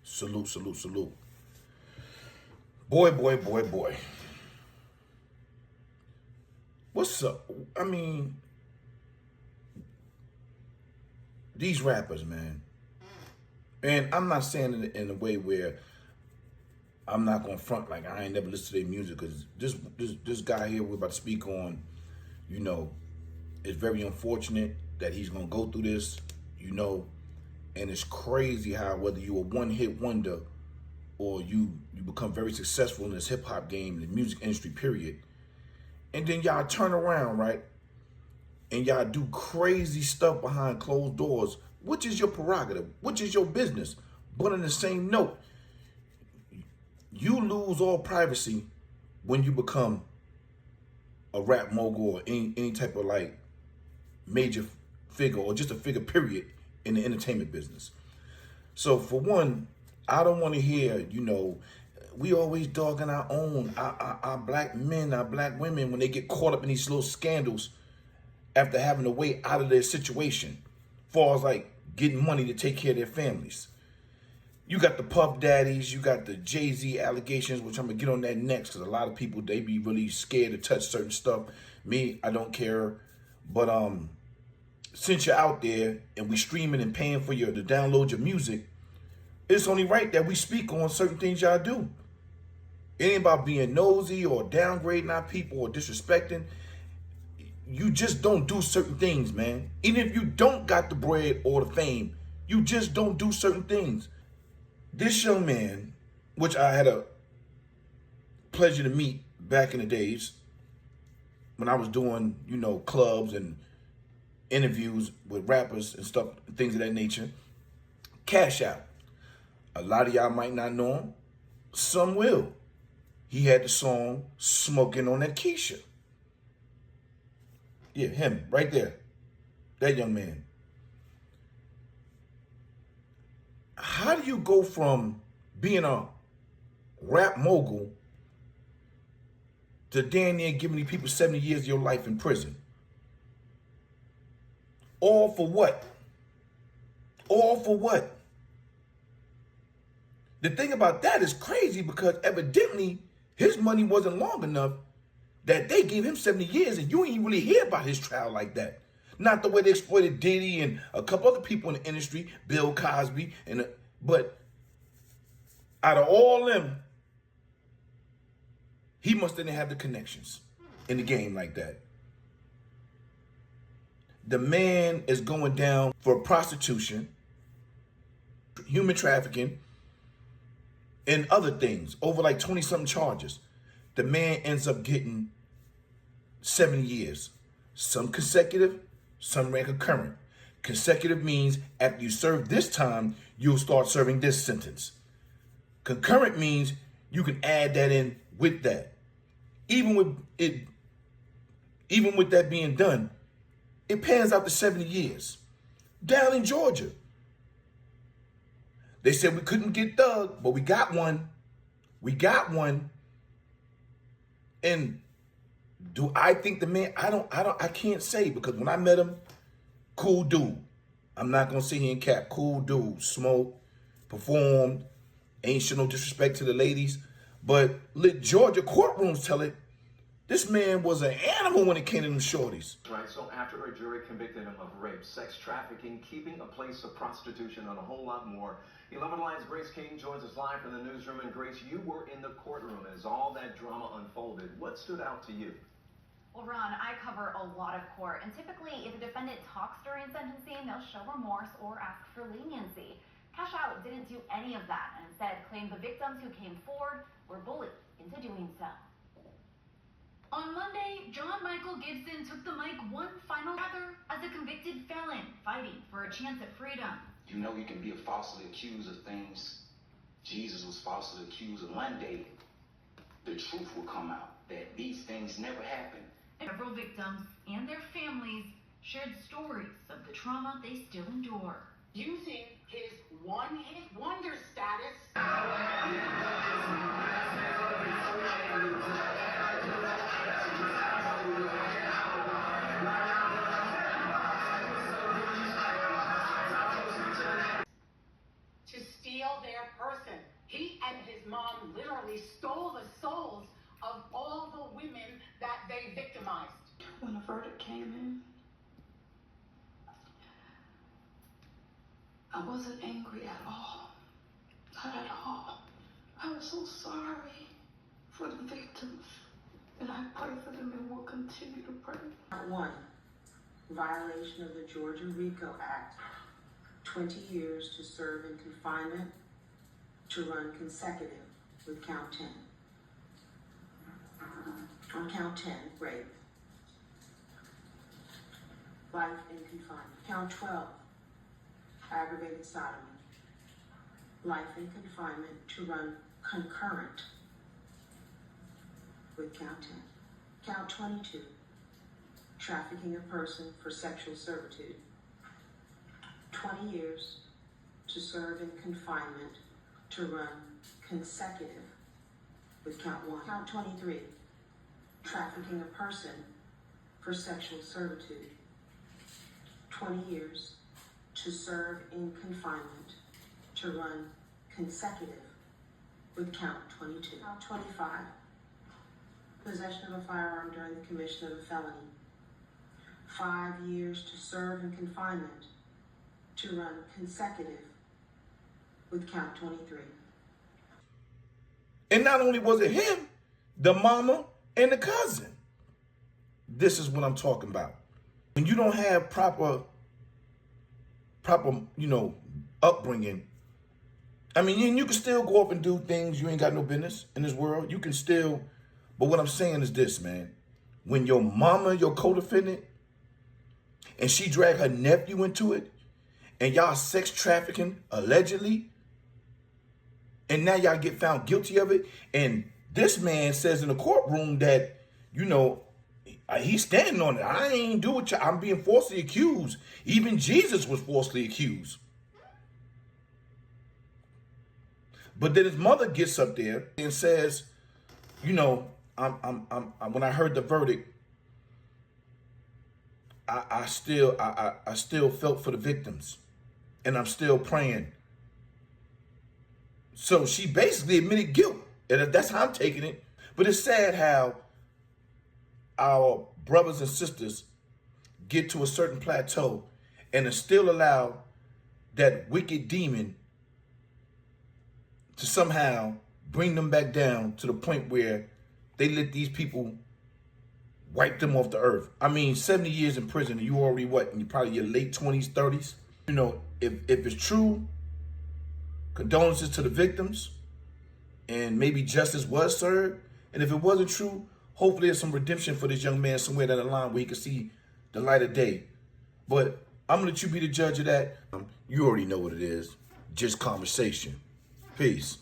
Salute, salute, salute. Boy, boy, boy, boy. What's up? I mean, these rappers, man. And I'm not saying it in a way where I'm not gonna front like I ain't never listened to their music, because this guy here we're about to speak on, you know, it's very unfortunate that he's gonna go through this, you know, and it's crazy how whether you're a one-hit wonder or you become very successful in this hip-hop game, the music industry, period, and then y'all turn around, right, and y'all do crazy stuff behind closed doors, which is your prerogative, which is your business. But on the same note, you lose all privacy when you become a rap mogul or any type of like major figure or just a figure, period, in the entertainment business. So for one, I don't want to hear, you know, we always dogging our own, our black men, our black women when they get caught up in these little scandals after having a way out of their situation, as far as like getting money to take care of their families. You got the Puff Daddies, you got the Jay-Z allegations, which I'm gonna get on that next, because a lot of people, they be really scared to touch certain stuff. Me, I don't care. But since you're out there and we streaming and paying for you to download your music, it's only right that we speak on certain things y'all do. It ain't about being nosy or downgrading our people or disrespecting. You just don't do certain things, man. Even if you don't got the bread or the fame, you just don't do certain things. This young man, which I had a pleasure to meet back in the days when I was doing, you know, clubs and interviews with rappers and stuff, things of that nature, Cash Out. A lot of y'all might not know him. Some will. He had the song Smoking on That Keisha. Yeah, him, right there. That young man. How do you go from being a rap mogul to damn near giving these people 70 years of your life in prison? All for what? All for what? The thing about that is crazy, because evidently his money wasn't long enough that they gave him 70 years, and you ain't really hear about his trial like that. Not the way they exploited Diddy and a couple other people in the industry, Bill Cosby, but out of all them, he must didn't have the connections in the game like that. The man is going down for prostitution, human trafficking, and other things, over like 20-something charges. The man ends up getting 70 years, some consecutive, some ran concurrent. Consecutive means after you serve this time, you'll start serving this sentence. Concurrent means you can add that in with that. Even with that being done, it pans out to 70 years. Down in Georgia, they said we couldn't get Thug, but we got one. We got one. And do I think the man, I can't say, because when I met him, cool dude. I'm not gonna sit here and cap. Cool dude. Smoked, performed, ain't show no disrespect to the ladies. But let Georgia courtrooms tell it, this man was an animal when it came to them shorties. Right, so after a jury convicted him of rape, sex trafficking, keeping a place of prostitution, and a whole lot more, 11 Lions' Grace King joins us live from the newsroom. And Grace, you were in the courtroom as all that drama unfolded. What stood out to you? Well, Ron, I cover a lot of court, and typically if a defendant talks during sentencing, they'll show remorse or ask for leniency. Cash Out didn't do any of that, and instead claimed the victims who came forward were bullied into doing so. On Monday, John Michael Gibson took the mic one final rather as a convicted felon fighting for a chance at freedom. You know you can be falsely accused of things. Jesus was falsely accused of. One day, the truth will come out that these things never happened. Several victims and their families shared stories of the trauma they still endure. Using his one-hit wonder status to steal their personal I wasn't angry at all. Not at all. I was so sorry for the victims. And I pray for them and will continue to pray. Part 1. Violation of the Georgia RICO Act. 20 years to serve in confinement to run consecutive with count 10. On count 10, rape. Life in confinement. Count 12, aggravated sodomy. Life in confinement to run concurrent with count 10. Count 22, trafficking a person for sexual servitude. 20 years to serve in confinement to run consecutive with count 1. Count 23, trafficking a person for sexual servitude. 20 years to serve in confinement to run consecutive with count 22. Count 25, possession of a firearm during the commission of a felony. 5 years to serve in confinement to run consecutive with count 23. And not only was it him, the mama and the cousin. This is what I'm talking about. When you don't have proper, upbringing, I mean, you can still go up and do things you ain't got no business in this world. You can still, but what I'm saying is this, man. When your mama, your co-defendant, and she dragged her nephew into it, and y'all sex trafficking, allegedly, and now y'all get found guilty of it, and this man says in the courtroom that, he's standing on it. I ain't do it. I'm being falsely accused. Even Jesus was falsely accused. But then his mother gets up there and says, when I heard the verdict, I still felt for the victims, and I'm still praying. So she basically admitted guilt, and that's how I'm taking it. But it's sad how our brothers and sisters get to a certain plateau and still allow that wicked demon to somehow bring them back down to the point where they let these people wipe them off the earth. I mean, 70 years in prison, and you already in probably your late 20s, 30s. If it's true, condolences to the victims, and maybe justice was served. And if it wasn't true, hopefully there's some redemption for this young man somewhere down the line where he can see the light of day. But I'm going to let you be the judge of that. You already know what it is. Just conversation. Peace.